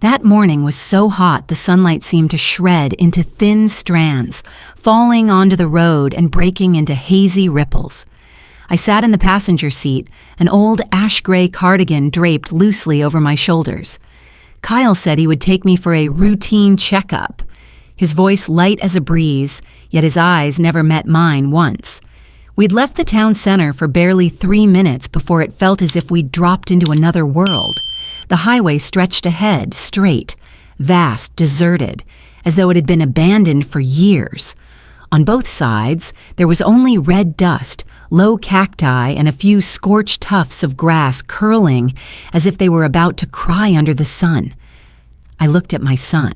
That morning was so hot the sunlight seemed to shred into thin strands, falling onto the road and breaking into hazy ripples. I sat in the passenger seat, an old ash-gray cardigan draped loosely over my shoulders. Kyle said he would take me for a routine checkup. His voice light as a breeze, yet his eyes never met mine once. We'd left the town center for barely 3 minutes before it felt as if we'd dropped into another world. The highway stretched ahead, straight, vast, deserted, as though it had been abandoned for years. On both sides, there was only red dust, low cacti, and a few scorched tufts of grass curling as if they were about to cry under the sun. I looked at my son.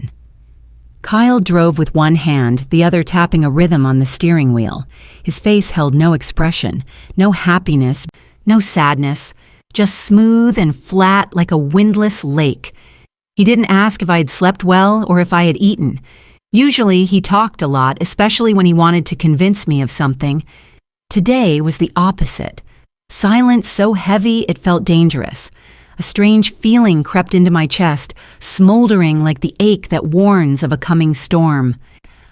Kyle drove with one hand, the other tapping a rhythm on the steering wheel. His face held no expression, no happiness, no sadness, just smooth and flat like a windless lake. He didn't ask if I had slept well or if I had eaten. Usually he talked a lot, especially when he wanted to convince me of something. Today was the opposite. Silence so heavy it felt dangerous. A strange feeling crept into my chest, smoldering like the ache that warns of a coming storm.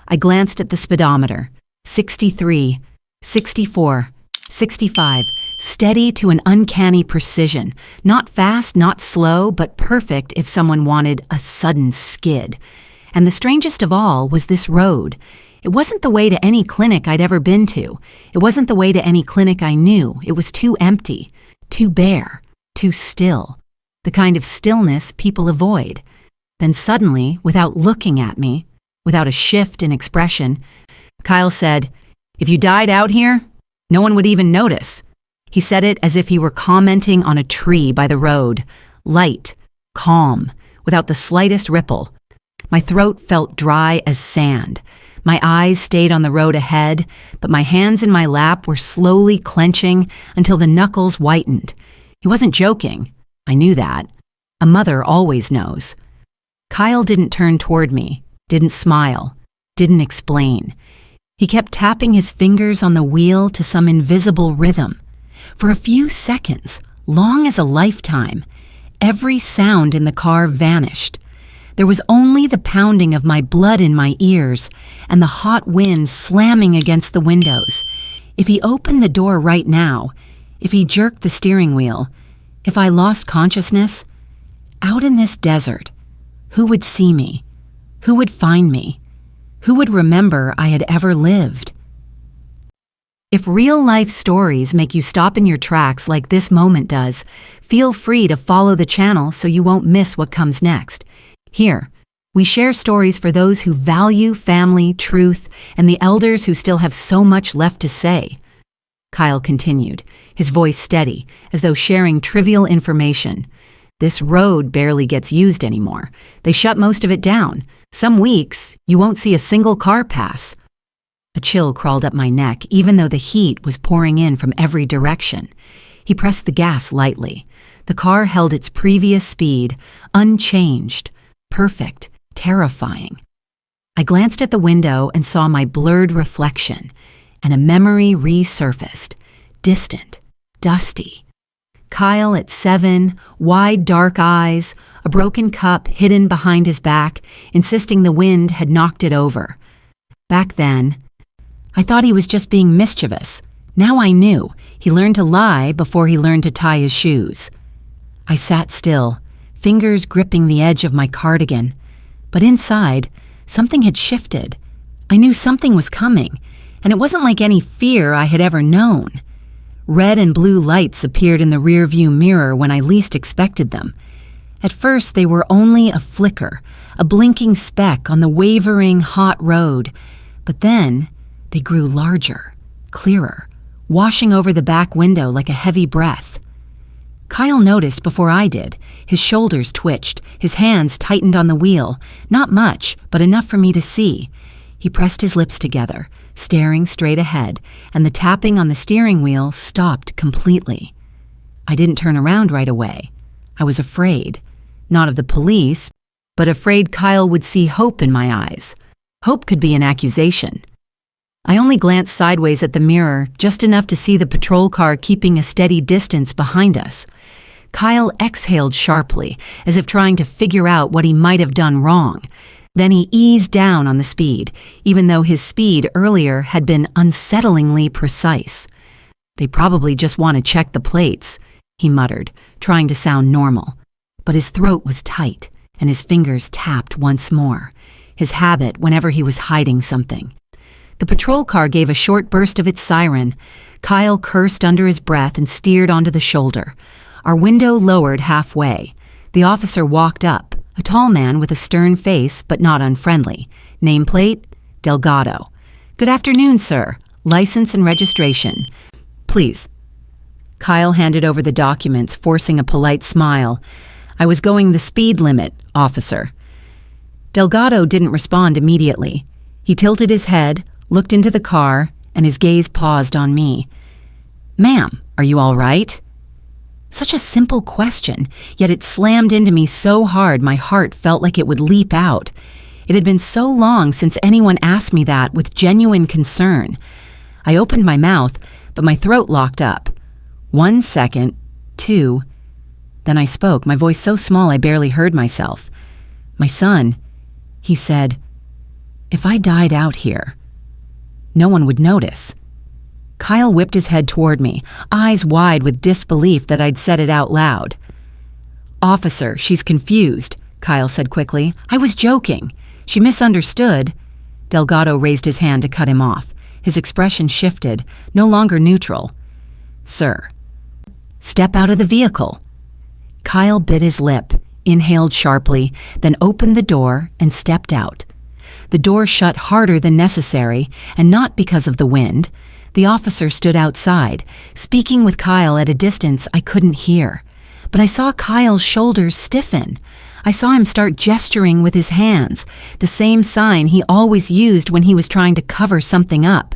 I glanced at the speedometer. 63, 64, 65, steady to an uncanny precision. Not fast, not slow, but perfect if someone wanted a sudden skid. And the strangest of all was this road. It wasn't the way to any clinic I'd ever been to. It wasn't the way to any clinic I knew. It was too empty, too bare, too still. The kind of stillness people avoid. Then suddenly, without looking at me, without a shift in expression, Kyle said, "If you died out here, no one would even notice." He said it as if he were commenting on a tree by the road, light, calm, without the slightest ripple. My throat felt dry as sand. My eyes stayed on the road ahead, but my hands in my lap were slowly clenching until the knuckles whitened. He wasn't joking. I knew that. A mother always knows. Kyle didn't turn toward me, didn't smile, didn't explain. He kept tapping his fingers on the wheel to some invisible rhythm. For a few seconds, long as a lifetime, every sound in the car vanished. There was only the pounding of my blood in my ears and the hot wind slamming against the windows. If he opened the door right now, if he jerked the steering wheel, if I lost consciousness, out in this desert, who would see me? Who would find me? Who would remember I had ever lived? If real-life stories make you stop in your tracks like this moment does, feel free to follow the channel so you won't miss what comes next. Here, we share stories for those who value family, truth, and the elders who still have so much left to say. Kyle continued, his voice steady, as though sharing trivial information. This road barely gets used anymore. They shut most of it down. Some weeks, you won't see a single car pass. A chill crawled up my neck, even though the heat was pouring in from every direction. He pressed the gas lightly. The car held its previous speed, unchanged, perfect, terrifying. I glanced at the window and saw my blurred reflection, and a memory resurfaced, distant, dusty. Kyle at 7, wide dark eyes, a broken cup hidden behind his back, insisting the wind had knocked it over. Back then, I thought he was just being mischievous. Now I knew he learned to lie before he learned to tie his shoes. I sat still, fingers gripping the edge of my cardigan. But inside, something had shifted. I knew something was coming, and it wasn't like any fear I had ever known. Red and blue lights appeared in the rearview mirror when I least expected them. At first, they were only a flicker, a blinking speck on the wavering, hot road. But then, they grew larger, clearer, washing over the back window like a heavy breath. Kyle noticed before I did. His shoulders twitched, his hands tightened on the wheel. Not much, but enough for me to see. He pressed his lips together, staring straight ahead, and the tapping on the steering wheel stopped completely. I didn't turn around right away. I was afraid. Not of the police, but afraid Kyle would see hope in my eyes. Hope could be an accusation. I only glanced sideways at the mirror, just enough to see the patrol car keeping a steady distance behind us. Kyle exhaled sharply, as if trying to figure out what he might have done wrong. Then he eased down on the speed, even though his speed earlier had been unsettlingly precise. "They probably just want to check the plates," he muttered, trying to sound normal. But his throat was tight, and his fingers tapped once more, his habit whenever he was hiding something. The patrol car gave a short burst of its siren. Kyle cursed under his breath and steered onto the shoulder. Our window lowered halfway. The officer walked up, a tall man with a stern face but not unfriendly. Nameplate, Delgado. "Good afternoon, sir. License and registration. Please." Kyle handed over the documents, forcing a polite smile. "I was going the speed limit, officer." Delgado didn't respond immediately. He tilted his head, looked into the car, and his gaze paused on me. "Ma'am, are you all right?" Such a simple question, yet it slammed into me so hard my heart felt like it would leap out. It had been so long since anyone asked me that with genuine concern. I opened my mouth, but my throat locked up. 1 second, 2. Then I spoke, my voice so small I barely heard myself. "My son," he said, "if I died out here, no one would notice." Kyle whipped his head toward me, eyes wide with disbelief that I'd said it out loud. "Officer, she's confused," Kyle said quickly. "I was joking. She misunderstood." Delgado raised his hand to cut him off. His expression shifted, no longer neutral. "Sir, step out of the vehicle." Kyle bit his lip, inhaled sharply, then opened the door and stepped out. The door shut harder than necessary, and not because of the wind. The officer stood outside, speaking with Kyle at a distance I couldn't hear. But I saw Kyle's shoulders stiffen. I saw him start gesturing with his hands, the same sign he always used when he was trying to cover something up.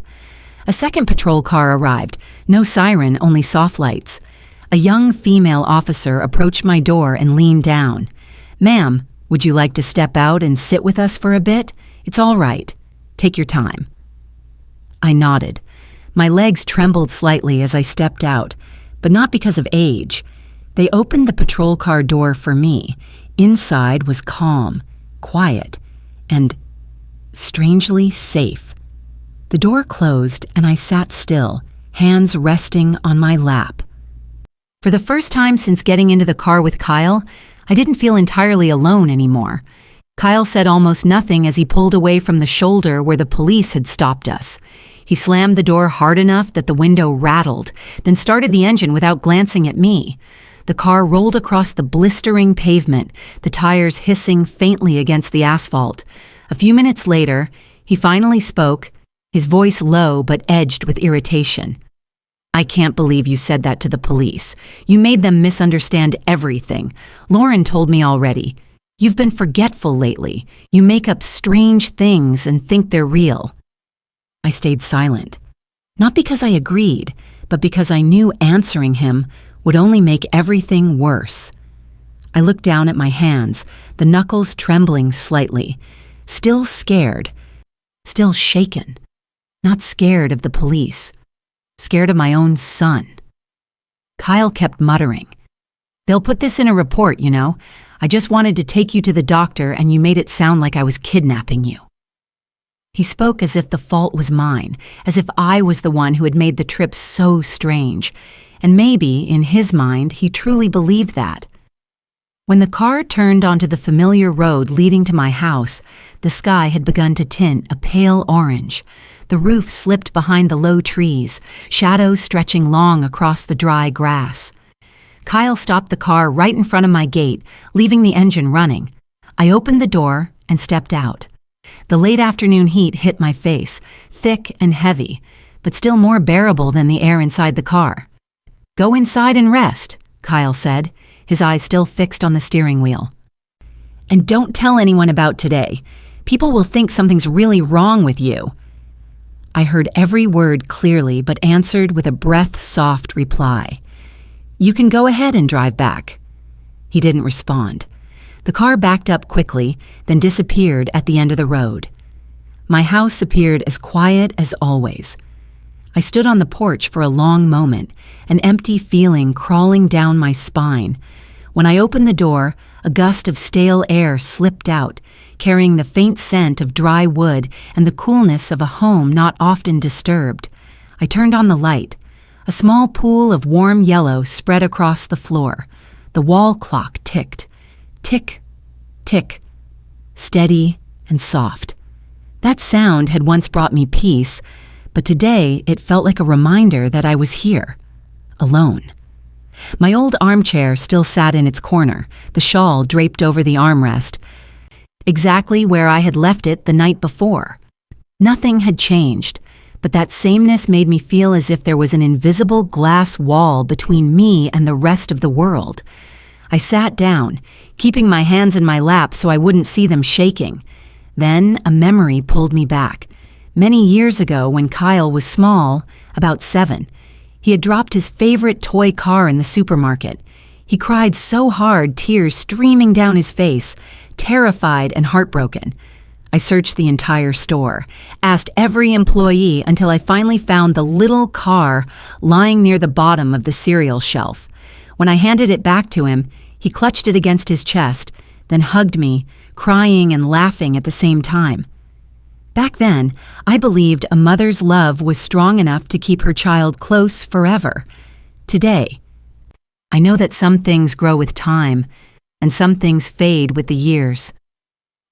A second patrol car arrived, no siren, only soft lights. A young female officer approached my door and leaned down. "Ma'am, would you like to step out and sit with us for a bit? It's all right. Take your time." I nodded. My legs trembled slightly as I stepped out, but not because of age. They opened the patrol car door for me. Inside was calm, quiet, and strangely safe. The door closed and I sat still, hands resting on my lap. For the first time since getting into the car with Kyle, I didn't feel entirely alone anymore. Kyle said almost nothing as he pulled away from the shoulder where the police had stopped us. He slammed the door hard enough that the window rattled, then started the engine without glancing at me. The car rolled across the blistering pavement, the tires hissing faintly against the asphalt. A few minutes later, he finally spoke, his voice low but edged with irritation. "I can't believe you said that to the police. You made them misunderstand everything. Lauren told me already. You've been forgetful lately. You make up strange things and think they're real." I stayed silent, not because I agreed, but because I knew answering him would only make everything worse. I looked down at my hands, the knuckles trembling slightly, still scared, still shaken, not scared of the police, scared of my own son. Kyle kept muttering, "They'll put this in a report, you know. I just wanted to take you to the doctor and you made it sound like I was kidnapping you." He spoke as if the fault was mine, as if I was the one who had made the trip so strange. And maybe, in his mind, he truly believed that. When the car turned onto the familiar road leading to my house, the sky had begun to tint a pale orange. The roof slipped behind the low trees, shadows stretching long across the dry grass. Kyle stopped the car right in front of my gate, leaving the engine running. I opened the door and stepped out. The late afternoon heat hit my face, thick and heavy, but still more bearable than the air inside the car. "Go inside and rest," Kyle said, his eyes still fixed on the steering wheel. "And don't tell anyone about today. People will think something's really wrong with you." I heard every word clearly but answered with a breath-soft reply. "You can go ahead and drive back." He didn't respond. The car backed up quickly, then disappeared at the end of the road. My house appeared as quiet as always. I stood on the porch for a long moment, an empty feeling crawling down my spine. When I opened the door, a gust of stale air slipped out, carrying the faint scent of dry wood and the coolness of a home not often disturbed. I turned on the light. A small pool of warm yellow spread across the floor. The wall clock ticked. Tick, tick, steady and soft. That sound had once brought me peace, but today it felt like a reminder that I was here, alone. My old armchair still sat in its corner, the shawl draped over the armrest, exactly where I had left it the night before. Nothing had changed, but that sameness made me feel as if there was an invisible glass wall between me and the rest of the world. I sat down, keeping my hands in my lap so I wouldn't see them shaking. Then a memory pulled me back. Many years ago, when Kyle was small, about 7, he had dropped his favorite toy car in the supermarket. He cried so hard, tears streaming down his face, terrified and heartbroken. I searched the entire store, asked every employee until I finally found the little car lying near the bottom of the cereal shelf. When I handed it back to him, he clutched it against his chest, then hugged me, crying and laughing at the same time. Back then, I believed a mother's love was strong enough to keep her child close forever. Today, I know that some things grow with time, and some things fade with the years.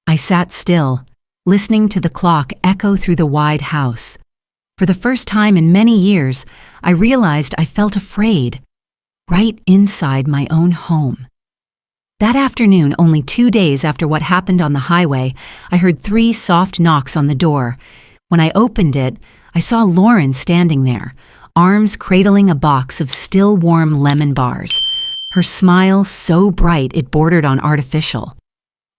I sat still, listening to the clock echo through the wide house. For the first time in many years, I realized I felt afraid, right inside my own home. That afternoon, only 2 days after what happened on the highway, I heard 3 soft knocks on the door. When I opened it, I saw Lauren standing there, arms cradling a box of still warm lemon bars, her smile so bright it bordered on artificial.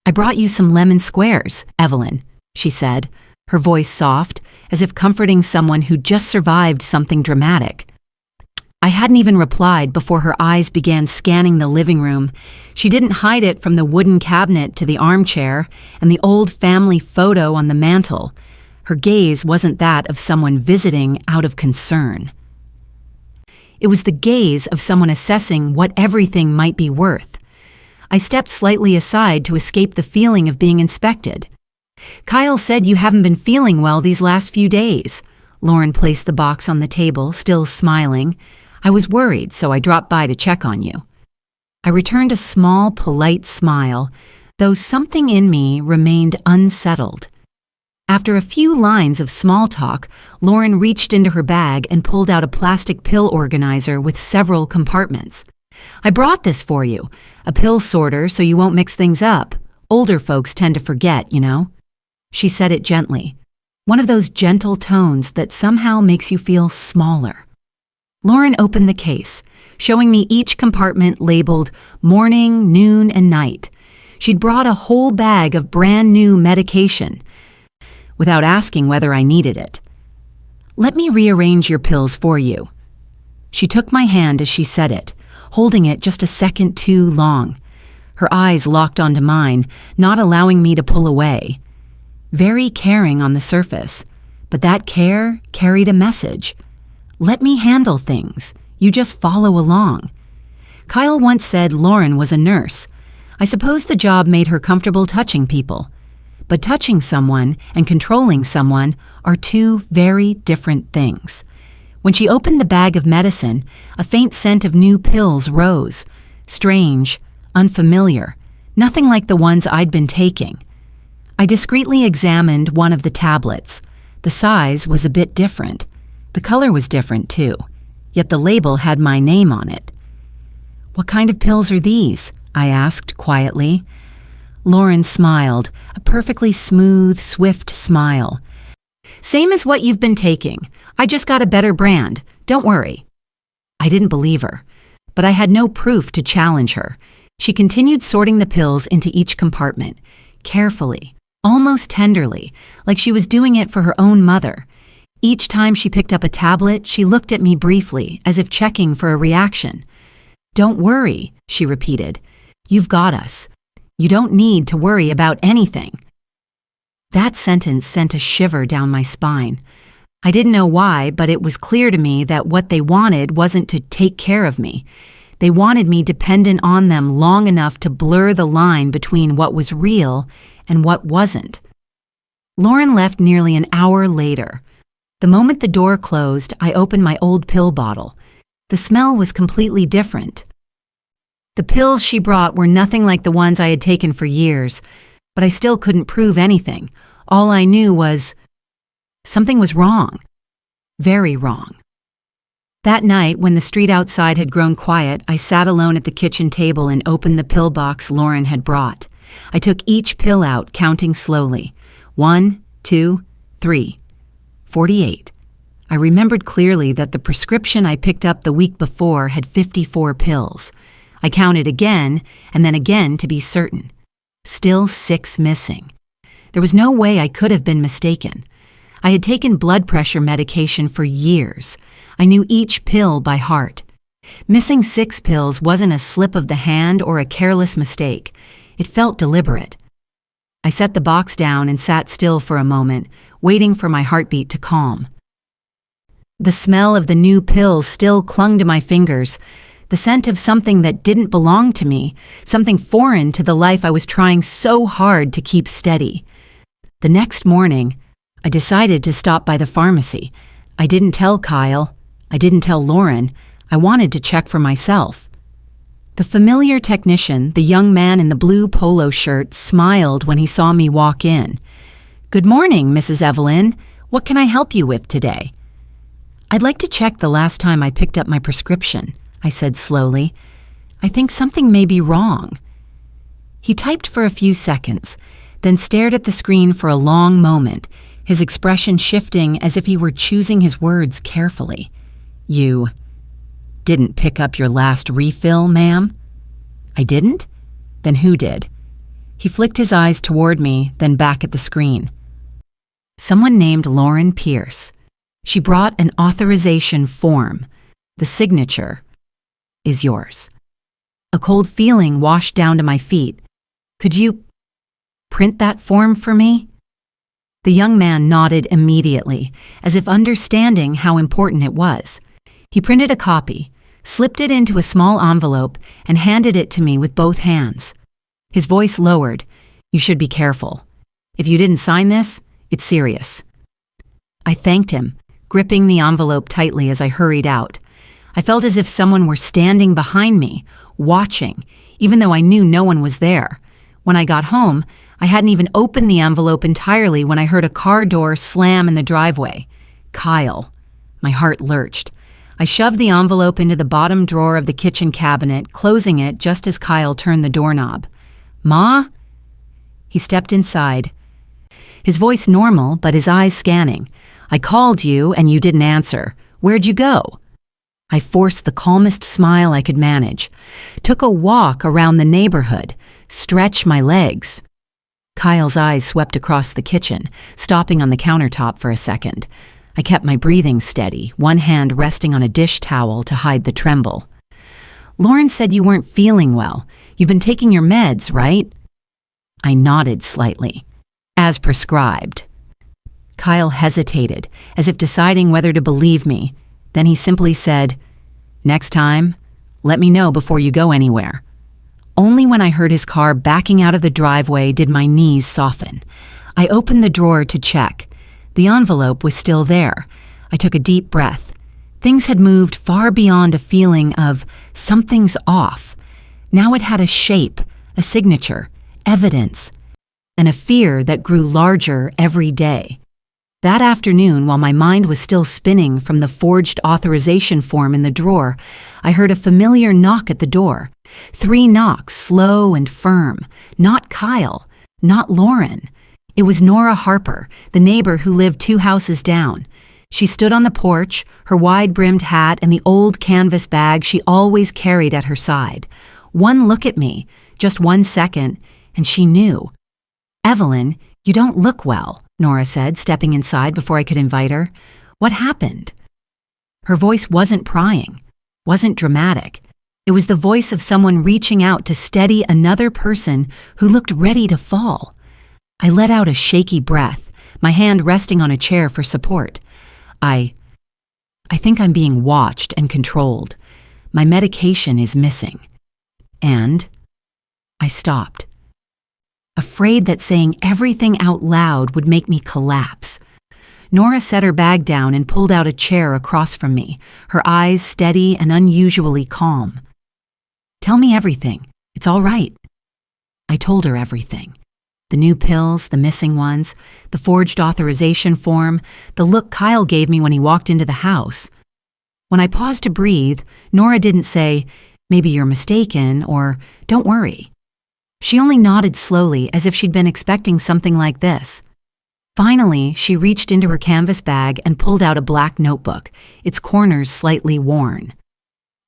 "I brought you some lemon squares, Evelyn," she said, her voice soft, as if comforting someone who'd just survived something dramatic. I hadn't even replied before her eyes began scanning the living room. She didn't hide it from the wooden cabinet to the armchair and the old family photo on the mantel. Her gaze wasn't that of someone visiting out of concern. It was the gaze of someone assessing what everything might be worth. I stepped slightly aside to escape the feeling of being inspected. "Kyle said you haven't been feeling well these last few days." Lauren placed the box on the table, still smiling. "I was worried, so I dropped by to check on you." I returned a small, polite smile, though something in me remained unsettled. After a few lines of small talk, Lauren reached into her bag and pulled out a plastic pill organizer with several compartments. "I brought this for you, a pill sorter so you won't mix things up. Older folks tend to forget, you know." She said it gently, one of those gentle tones that somehow makes you feel smaller. Lauren opened the case, showing me each compartment labeled morning, noon, and night. She'd brought a whole bag of brand new medication, without asking whether I needed it. "Let me rearrange your pills for you." She took my hand as she said it, holding it just a second too long. Her eyes locked onto mine, not allowing me to pull away. Very caring on the surface, but that care carried a message. "Let me handle things. You just follow along." Kyle once said Lauren was a nurse. I suppose the job made her comfortable touching people. But touching someone and controlling someone are 2 very different things. When she opened the bag of medicine, a faint scent of new pills rose. Strange, unfamiliar, nothing like the ones I'd been taking. I discreetly examined one of the tablets. The size was a bit different. The color was different, too, yet the label had my name on it. "What kind of pills are these?" I asked quietly. Lauren smiled, a perfectly smooth, swift smile. "Same as what you've been taking. I just got a better brand. Don't worry." I didn't believe her, but I had no proof to challenge her. She continued sorting the pills into each compartment, carefully, almost tenderly, like she was doing it for her own mother. Each time she picked up a tablet, she looked at me briefly, as if checking for a reaction. "Don't worry," she repeated. "You've got us. You don't need to worry about anything." That sentence sent a shiver down my spine. I didn't know why, but it was clear to me that what they wanted wasn't to take care of me. They wanted me dependent on them long enough to blur the line between what was real and what wasn't. Lauren left nearly an hour later. The moment the door closed, I opened my old pill bottle. The smell was completely different. The pills she brought were nothing like the ones I had taken for years, but I still couldn't prove anything. All I knew was something was wrong. Very wrong. That night, when the street outside had grown quiet, I sat alone at the kitchen table and opened the pill box Lauren had brought. I took each pill out, counting slowly. 1, 2, 3. 48. I remembered clearly that the prescription I picked up the week before had 54 pills. I counted again, and then again to be certain. Still 6 missing. There was no way I could have been mistaken. I had taken blood pressure medication for years. I knew each pill by heart. Missing 6 pills wasn't a slip of the hand or a careless mistake. It felt deliberate. I set the box down and sat still for a moment, waiting for my heartbeat to calm. The smell of the new pills still clung to my fingers, the scent of something that didn't belong to me, something foreign to the life I was trying so hard to keep steady. The next morning, I decided to stop by the pharmacy. I didn't tell Kyle. I didn't tell Lauren. I wanted to check for myself. The familiar technician, the young man in the blue polo shirt, smiled when he saw me walk in. "Good morning, Mrs. Evelyn. What can I help you with today?" "I'd like to check the last time I picked up my prescription," I said slowly. "I think something may be wrong." He typed for a few seconds, then stared at the screen for a long moment, his expression shifting as if he were choosing his words carefully. "You didn't pick up your last refill, ma'am?" "I didn't? Then who did?" He flicked his eyes toward me, then back at the screen. "Someone named Lauren Pierce. She brought an authorization form. The signature is yours." A cold feeling washed down to my feet. "Could you print that form for me?" The young man nodded immediately, as if understanding how important it was. He printed a copy, slipped it into a small envelope, and handed it to me with both hands. His voice lowered. "You should be careful. If you didn't sign this, it's serious." I thanked him, gripping the envelope tightly as I hurried out. I felt as if someone were standing behind me, watching, even though I knew no one was there. When I got home, I hadn't even opened the envelope entirely when I heard a car door slam in the driveway. Kyle. My heart lurched. I shoved the envelope into the bottom drawer of the kitchen cabinet, closing it just as Kyle turned the doorknob. "Ma?" He stepped inside. His voice normal, but his eyes scanning. "I called you and you didn't answer. Where'd you go?" I forced the calmest smile I could manage. Took a walk around the neighborhood. Stretched my legs. Kyle's eyes swept across the kitchen, stopping on the countertop for a second. I kept my breathing steady, one hand resting on a dish towel to hide the tremble. "Lauren said you weren't feeling well. You've been taking your meds, right?" I nodded slightly. "As prescribed." Kyle hesitated, as if deciding whether to believe me. Then he simply said, "Next time, let me know before you go anywhere." Only when I heard his car backing out of the driveway did my knees soften. I opened the drawer to check. The envelope was still there. I took a deep breath. Things had moved far beyond a feeling of something's off. Now it had a shape, a signature, evidence, and a fear that grew larger every day. That afternoon, while my mind was still spinning from the forged authorization form in the drawer, I heard a familiar knock at the door. 3 knocks, slow and firm. Not Kyle, not Lauren. It was Nora Harper, the neighbor who lived 2 houses down. She stood on the porch, her wide-brimmed hat and the old canvas bag she always carried at her side. One look at me, just 1 second, and she knew. "Evelyn, you don't look well," Nora said, stepping inside before I could invite her. "What happened?" Her voice wasn't prying, wasn't dramatic. It was the voice of someone reaching out to steady another person who looked ready to fall. I let out a shaky breath, my hand resting on a chair for support. I think I'm being watched and controlled. My medication is missing. And I stopped, afraid that saying everything out loud would make me collapse. Nora set her bag down and pulled out a chair across from me, her eyes steady and unusually calm. "Tell me everything. It's all right." I told her everything. The new pills, the missing ones, the forged authorization form, the look Kyle gave me when he walked into the house. When I paused to breathe, Nora didn't say, "Maybe you're mistaken," or "Don't worry." She only nodded slowly, as if she'd been expecting something like this. Finally, she reached into her canvas bag and pulled out a black notebook, its corners slightly worn.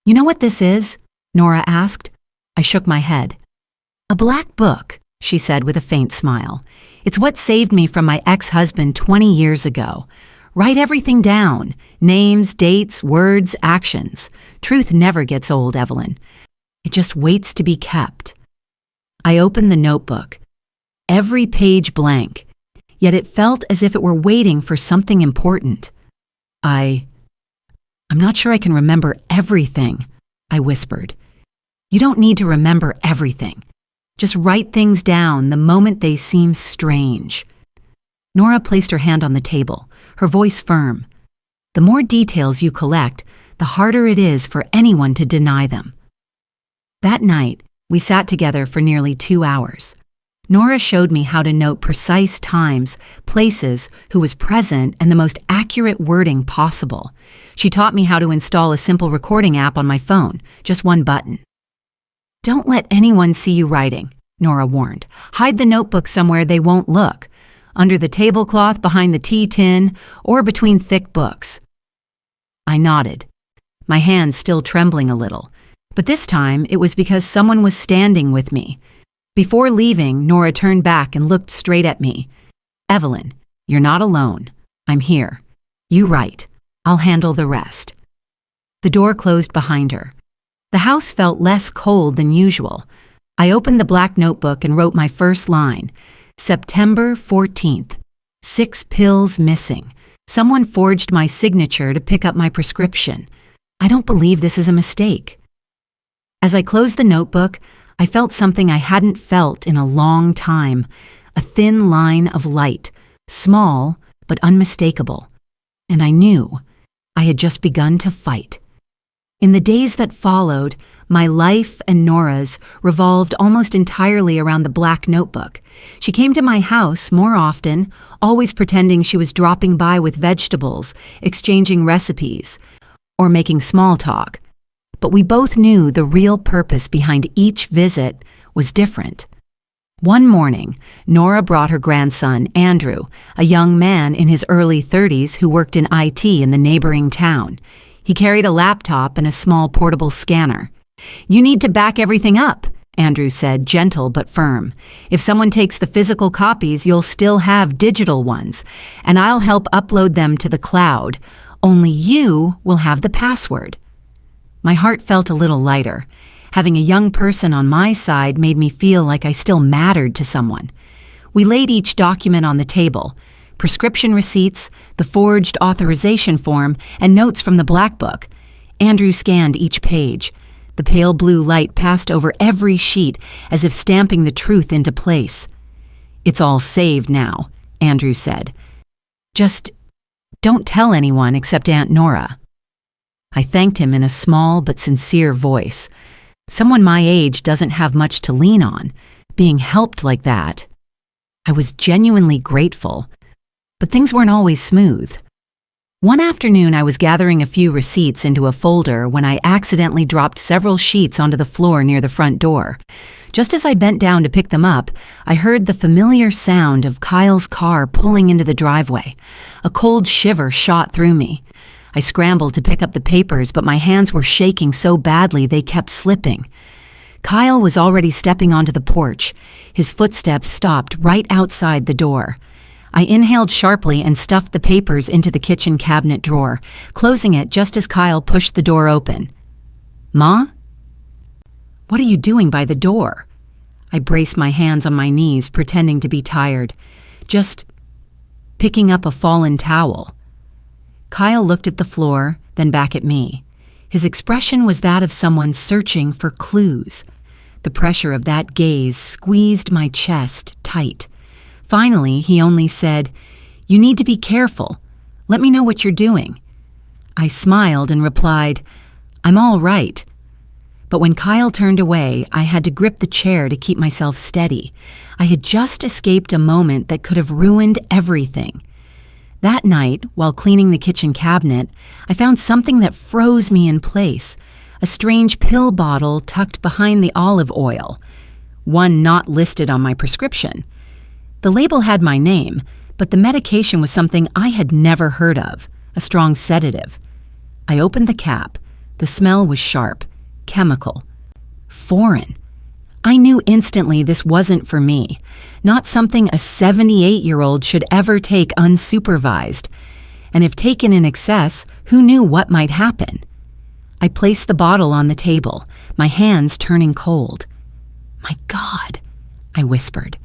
"You know what this is?" Nora asked. I shook my head. "A black book," she said with a faint smile. "It's what saved me from my ex-husband 20 years ago. Write everything down. Names, dates, words, actions. Truth never gets old, Evelyn. It just waits to be kept." I opened the notebook. Every page blank, yet it felt as if it were waiting for something important. I'm not sure I can remember everything," I whispered. "You don't need to remember everything. Just write things down the moment they seem strange." Nora placed her hand on the table, her voice firm. "The more details you collect, the harder it is for anyone to deny them." That night, we sat together for nearly 2 hours. Nora showed me how to note precise times, places, who was present, and the most accurate wording possible. She taught me how to install a simple recording app on my phone, just one button. "Don't let anyone see you writing," Nora warned. "Hide the notebook somewhere they won't look, under the tablecloth, behind the tea tin, or between thick books." I nodded, my hands still trembling a little, but this time it was because someone was standing with me. Before leaving, Nora turned back and looked straight at me. "Evelyn, you're not alone. I'm here. You write. I'll handle the rest." The door closed behind her. The house felt less cold than usual. I opened the black notebook and wrote my first line. September 14th. 6 pills missing. Someone forged my signature to pick up my prescription. I don't believe this is a mistake. As I closed the notebook, I felt something I hadn't felt in a long time. A thin line of light, small but unmistakable. And I knew I had just begun to fight. In the days that followed, my life and Nora's revolved almost entirely around the black notebook. She came to my house more often, always pretending she was dropping by with vegetables, exchanging recipes, or making small talk. But we both knew the real purpose behind each visit was different. One morning, Nora brought her grandson, Andrew, a young man in his early 30s who worked in IT in the neighboring town. He carried a laptop and a small portable scanner. "You need to back everything up," Andrew said, gentle but firm. "If someone takes the physical copies, you'll still have digital ones, and I'll help upload them to the cloud. Only you will have the password." My heart felt a little lighter. Having a young person on my side made me feel like I still mattered to someone. We laid each document on the table. Prescription receipts, the forged authorization form, and notes from the black book. Andrew scanned each page. The pale blue light passed over every sheet as if stamping the truth into place. "It's all saved now," Andrew said. "Just don't tell anyone except Aunt Nora." I thanked him in a small but sincere voice. Someone my age doesn't have much to lean on. Being helped like that. I was genuinely grateful. But things weren't always smooth. One afternoon, I was gathering a few receipts into a folder when I accidentally dropped several sheets onto the floor near the front door. Just as I bent down to pick them up, I heard the familiar sound of Kyle's car pulling into the driveway. A cold shiver shot through me. I scrambled to pick up the papers, but my hands were shaking so badly they kept slipping. Kyle was already stepping onto the porch. His footsteps stopped right outside the door. I inhaled sharply and stuffed the papers into the kitchen cabinet drawer, closing it just as Kyle pushed the door open. "Ma? What are you doing by the door?" I braced my hands on my knees, pretending to be tired. "Just picking up a fallen towel." Kyle looked at the floor, then back at me. His expression was that of someone searching for clues. The pressure of that gaze squeezed my chest tight. Finally, he only said, "You need to be careful. Let me know what you're doing." I smiled and replied, "I'm all right." But when Kyle turned away, I had to grip the chair to keep myself steady. I had just escaped a moment that could have ruined everything. That night, while cleaning the kitchen cabinet, I found something that froze me in place, a strange pill bottle tucked behind the olive oil, one not listed on my prescription. The label had my name, but the medication was something I had never heard of, a strong sedative. I opened the cap. The smell was sharp, chemical, foreign. I knew instantly this wasn't for me, not something a 78-year-old should ever take unsupervised. And if taken in excess, who knew what might happen? I placed the bottle on the table, my hands turning cold. "My God," I whispered.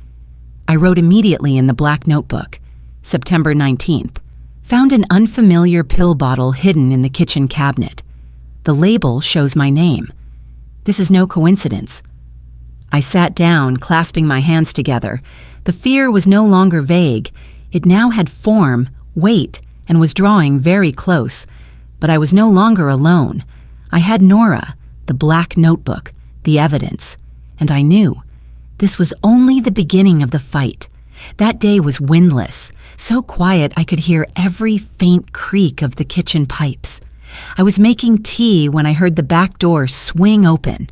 I wrote immediately in the black notebook, September 19th, found an unfamiliar pill bottle hidden in the kitchen cabinet. The label shows my name. This is no coincidence. I sat down, clasping my hands together. The fear was no longer vague. It now had form, weight, and was drawing very close. But I was no longer alone. I had Nora, the black notebook, the evidence. And I knew this was only the beginning of the fight. That day was windless, so quiet I could hear every faint creak of the kitchen pipes. I was making tea when I heard the back door swing open.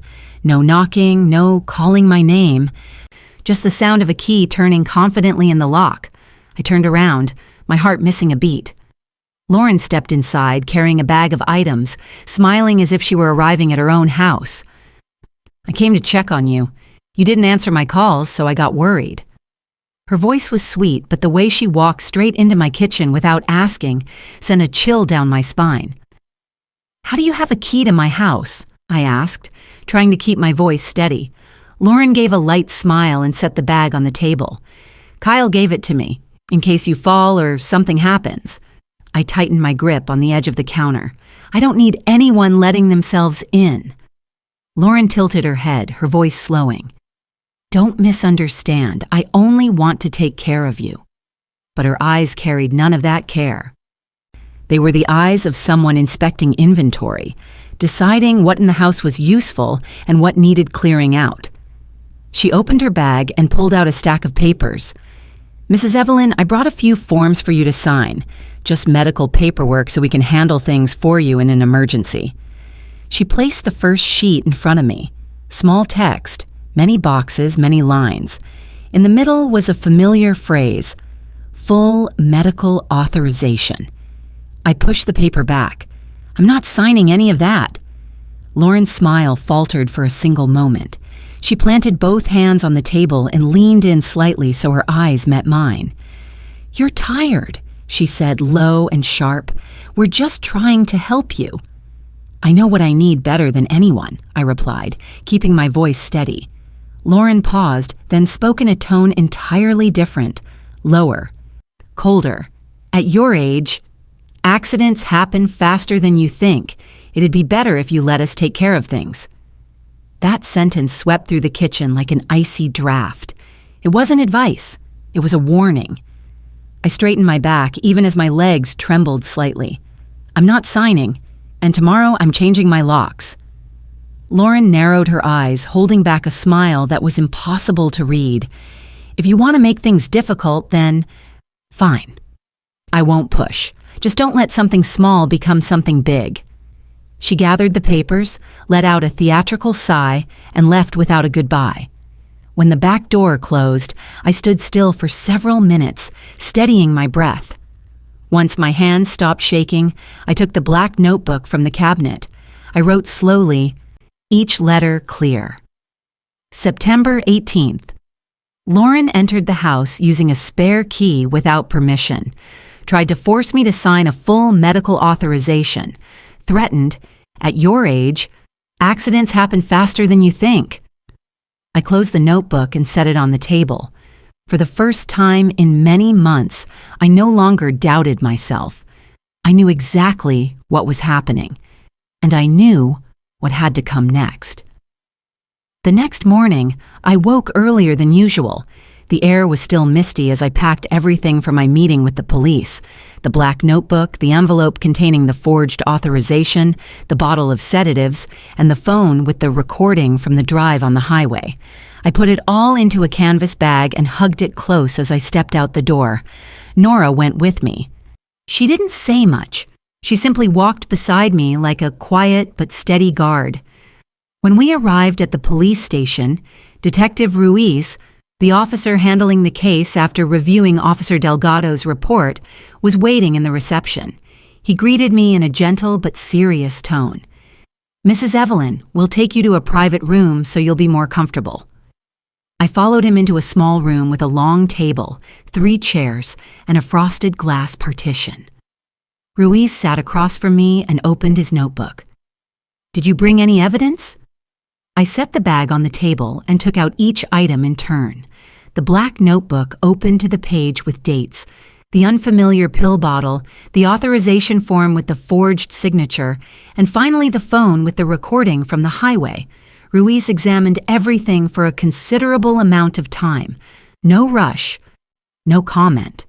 No knocking, no calling my name, just the sound of a key turning confidently in the lock. I turned around, my heart missing a beat. Lauren stepped inside, carrying a bag of items, smiling as if she were arriving at her own house. "I came to check on you. You didn't answer my calls, so I got worried." Her voice was sweet, but the way she walked straight into my kitchen without asking sent a chill down my spine. "How do you have a key to my house?" I asked, trying to keep my voice steady. Lauren gave a light smile and set the bag on the table. "Kyle gave it to me, in case you fall or something happens." I tightened my grip on the edge of the counter. "I don't need anyone letting themselves in." Lauren tilted her head, her voice slowing. "Don't misunderstand. I only want to take care of you." But her eyes carried none of that care. They were the eyes of someone inspecting inventory, deciding what in the house was useful and what needed clearing out. She opened her bag and pulled out a stack of papers. "Mrs. Evelyn, I brought a few forms for you to sign, just medical paperwork so we can handle things for you in an emergency." She placed the first sheet in front of me. Small text, many boxes, many lines. In the middle was a familiar phrase, "Full medical authorization." I pushed the paper back. "I'm not signing any of that." Lauren's smile faltered for a single moment. She planted both hands on the table and leaned in slightly so her eyes met mine. "You're tired," she said, low and sharp. "We're just trying to help you." "I know what I need better than anyone," I replied, keeping my voice steady. Lauren paused, then spoke in a tone entirely different, lower, colder. "At your age, accidents happen faster than you think. It'd be better if you let us take care of things." That sentence swept through the kitchen like an icy draft. It wasn't advice. It was a warning. I straightened my back, even as my legs trembled slightly. "I'm not signing, and tomorrow I'm changing my locks." Lauren narrowed her eyes, holding back a smile that was impossible to read. "If you want to make things difficult, then fine. I won't push. Just don't let something small become something big." She gathered the papers, let out a theatrical sigh, and left without a goodbye. When the back door closed, I stood still for several minutes, steadying my breath. Once my hands stopped shaking, I took the black notebook from the cabinet. I wrote slowly, each letter clear. September 18th. Lauren entered the house using a spare key without permission, tried to force me to sign a full medical authorization, threatened, "At your age, accidents happen faster than you think." I closed the notebook and set it on the table. For the first time in many months, I no longer doubted myself. I knew exactly what was happening, and I knew what had to come next. The next morning, I woke earlier than usual. The air was still misty as I packed everything for my meeting with the police: the black notebook, the envelope containing the forged authorization, the bottle of sedatives, and the phone with the recording from the drive on the highway. I put it all into a canvas bag and hugged it close as I stepped out the door. Nora went with me. She didn't say much. She simply walked beside me like a quiet but steady guard. When we arrived at the police station, Detective Ruiz, the officer handling the case after reviewing Officer Delgado's report, was waiting in the reception. He greeted me in a gentle but serious tone. "Mrs. Evelyn, we'll take you to a private room so you'll be more comfortable." I followed him into a small room with a long table, 3 chairs, and a frosted glass partition. Ruiz sat across from me and opened his notebook. "Did you bring any evidence?" I set the bag on the table and took out each item in turn. The black notebook opened to the page with dates, the unfamiliar pill bottle, the authorization form with the forged signature, and finally the phone with the recording from the highway. Ruiz examined everything for a considerable amount of time. No rush, no comment.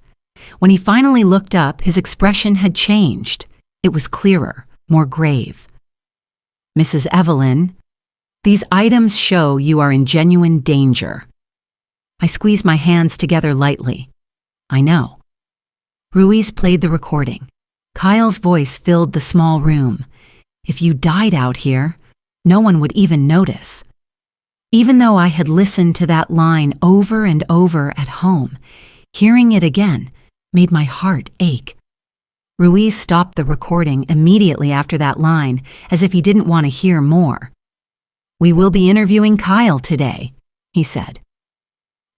When he finally looked up, his expression had changed. It was clearer, more grave. "Mrs. Evelyn, these items show you are in genuine danger." I squeezed my hands together lightly. "I know." Ruiz played the recording. Kyle's voice filled the small room. "If you died out here, no one would even notice." Even though I had listened to that line over and over at home, hearing it again made my heart ache. Ruiz stopped the recording immediately after that line, as if he didn't want to hear more. "We will be interviewing Kyle today," he said.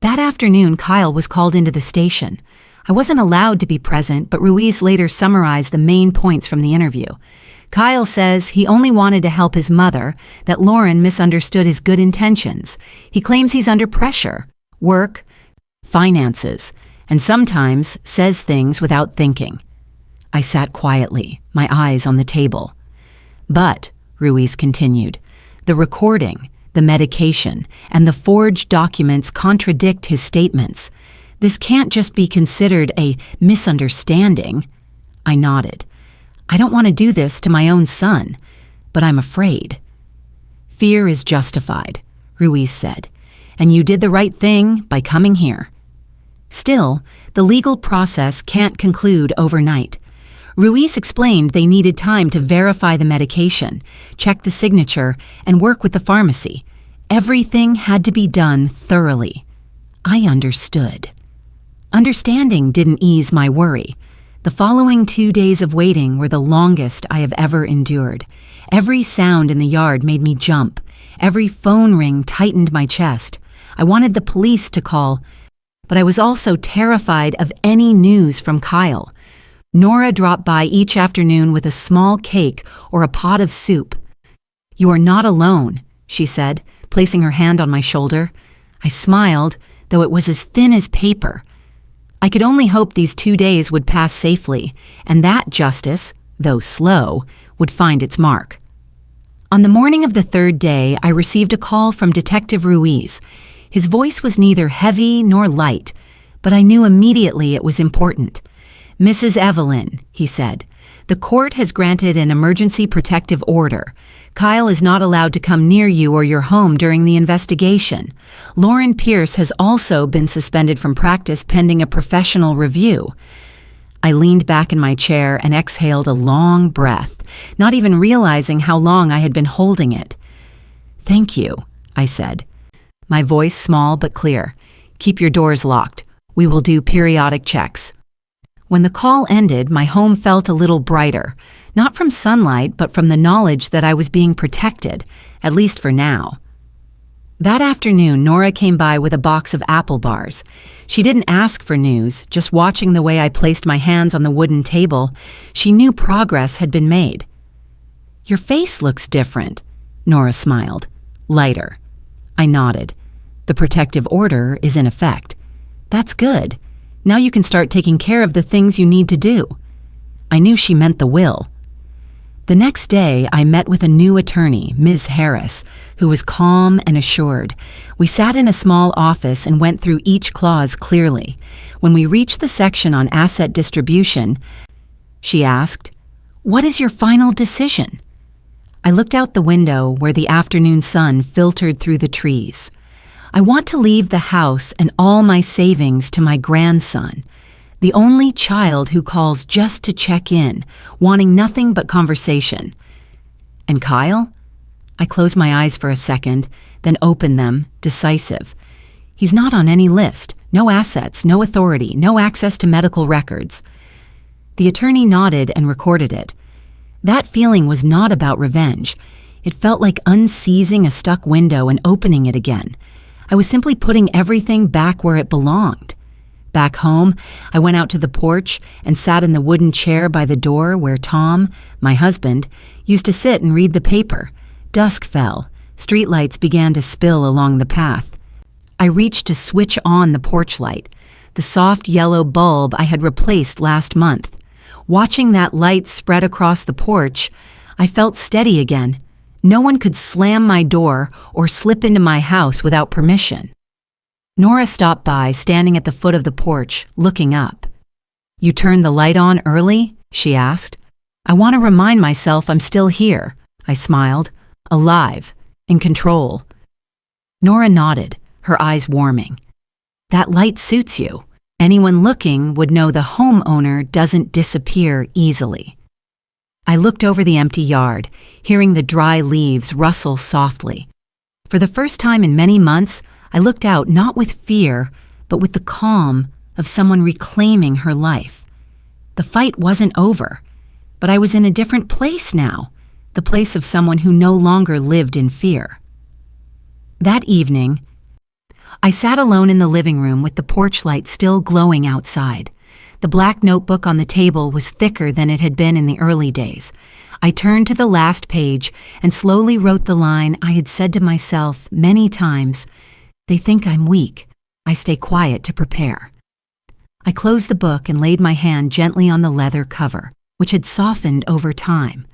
That afternoon, Kyle was called into the station. I wasn't allowed to be present, but Ruiz later summarized the main points from the interview. Kyle says he only wanted to help his mother, that Lauren misunderstood his good intentions. He claims he's under pressure, work, finances, and sometimes says things without thinking. I sat quietly, my eyes on the table. "But," Ruiz continued, "the recording, the medication, and the forged documents contradict his statements. This can't just be considered a misunderstanding." I nodded. "I don't want to do this to my own son, but I'm afraid." "Fear is justified," Ruiz said, "and you did the right thing by coming here." Still, the legal process can't conclude overnight. Ruiz explained they needed time to verify the medication, check the signature, and work with the pharmacy. Everything had to be done thoroughly. I understood. Understanding didn't ease my worry. The following 2 days of waiting were the longest I have ever endured. Every sound in the yard made me jump. Every phone ring tightened my chest. I wanted the police to call, but I was also terrified of any news from Kyle. Nora dropped by each afternoon with a small cake or a pot of soup. "You are not alone," she said, placing her hand on my shoulder. I smiled, though it was as thin as paper. I could only hope these 2 days would pass safely, and that justice, though slow, would find its mark. On the morning of the 3rd day, I received a call from Detective Ruiz. His voice was neither heavy nor light, but I knew immediately it was important. "Mrs. Evelyn," he said, "the court has granted an emergency protective order. Kyle is not allowed to come near you or your home during the investigation. Lauren Pierce has also been suspended from practice pending a professional review." I leaned back in my chair and exhaled a long breath, not even realizing how long I had been holding it. "Thank you," I said, my voice small but clear. "Keep your doors locked. We will do periodic checks." When the call ended, my home felt a little brighter, not from sunlight, but from the knowledge that I was being protected, at least for now. That afternoon, Nora came by with a box of apple bars. She didn't ask for news, just watching the way I placed my hands on the wooden table. She knew progress had been made. "Your face looks different," Nora smiled. "Lighter." I nodded. "The protective order is in effect." "That's good. Now you can start taking care of the things you need to do." I knew she meant the will. The next day, I met with a new attorney, Ms. Harris, who was calm and assured. We sat in a small office and went through each clause clearly. When we reached the section on asset distribution, she asked, "What is your final decision?" I looked out the window where the afternoon sun filtered through the trees. "I want to leave the house and all my savings to my grandson, the only child who calls just to check in, wanting nothing but conversation." "And Kyle?" I closed my eyes for a second, then opened them, decisive. "He's not on any list. No assets, no authority, no access to medical records." The attorney nodded and recorded it. That feeling was not about revenge. It felt like unseizing a stuck window and opening it again. I was simply putting everything back where it belonged. Back home, I went out to the porch and sat in the wooden chair by the door where Tom, my husband, used to sit and read the paper. Dusk fell. Streetlights began to spill along the path. I reached to switch on the porch light, the soft yellow bulb I had replaced last month. Watching that light spread across the porch, I felt steady again. No one could slam my door or slip into my house without permission. Nora stopped by, standing at the foot of the porch, looking up. "You turned the light on early?" she asked. "I want to remind myself I'm still here," I smiled, alive, in control. Nora nodded, her eyes warming. "That light suits you. Anyone looking would know the homeowner doesn't disappear easily." I looked over the empty yard, hearing the dry leaves rustle softly. For the first time in many months, I looked out not with fear, but with the calm of someone reclaiming her life. The fight wasn't over, but I was in a different place now, the place of someone who no longer lived in fear. That evening, I sat alone in the living room with the porch light still glowing outside. The black notebook on the table was thicker than it had been in the early days. I turned to the last page and slowly wrote the line I had said to myself many times, "They think I'm weak. I stay quiet to prepare." I closed the book and laid my hand gently on the leather cover, which had softened over time.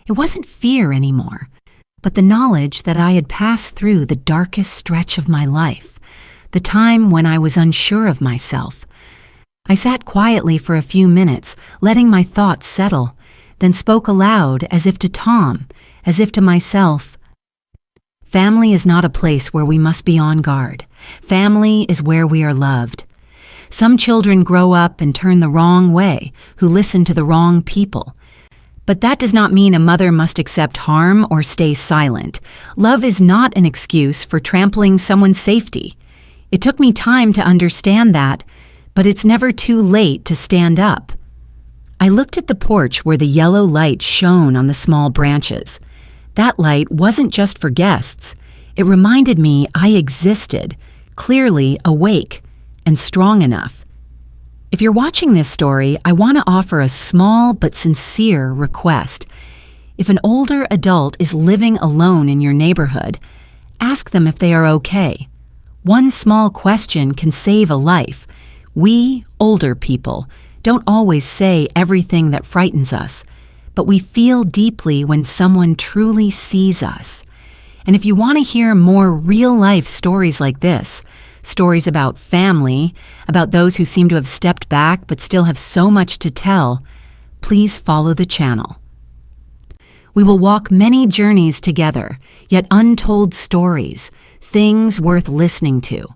It wasn't fear anymore, but the knowledge that I had passed through the darkest stretch of my life, the time when I was unsure of myself. I sat quietly for a few minutes, letting my thoughts settle, then spoke aloud as if to Tom, as if to myself. Family is not a place where we must be on guard. Family is where we are loved. Some children grow up and turn the wrong way, who listen to the wrong people. But that does not mean a mother must accept harm or stay silent. Love is not an excuse for trampling someone's safety. It took me time to understand that, but it's never too late to stand up. I looked at the porch where the yellow light shone on the small branches. That light wasn't just for guests. It reminded me I existed, clearly awake and strong enough. If you're watching this story, I want to offer a small but sincere request. If an older adult is living alone in your neighborhood, ask them if they are okay. One small question can save a life. We, older people, don't always say everything that frightens us, but we feel deeply when someone truly sees us. And if you want to hear more real-life stories like this, stories about family, about those who seem to have stepped back but still have so much to tell, please follow the channel. We will walk many journeys together, yet untold stories, things worth listening to.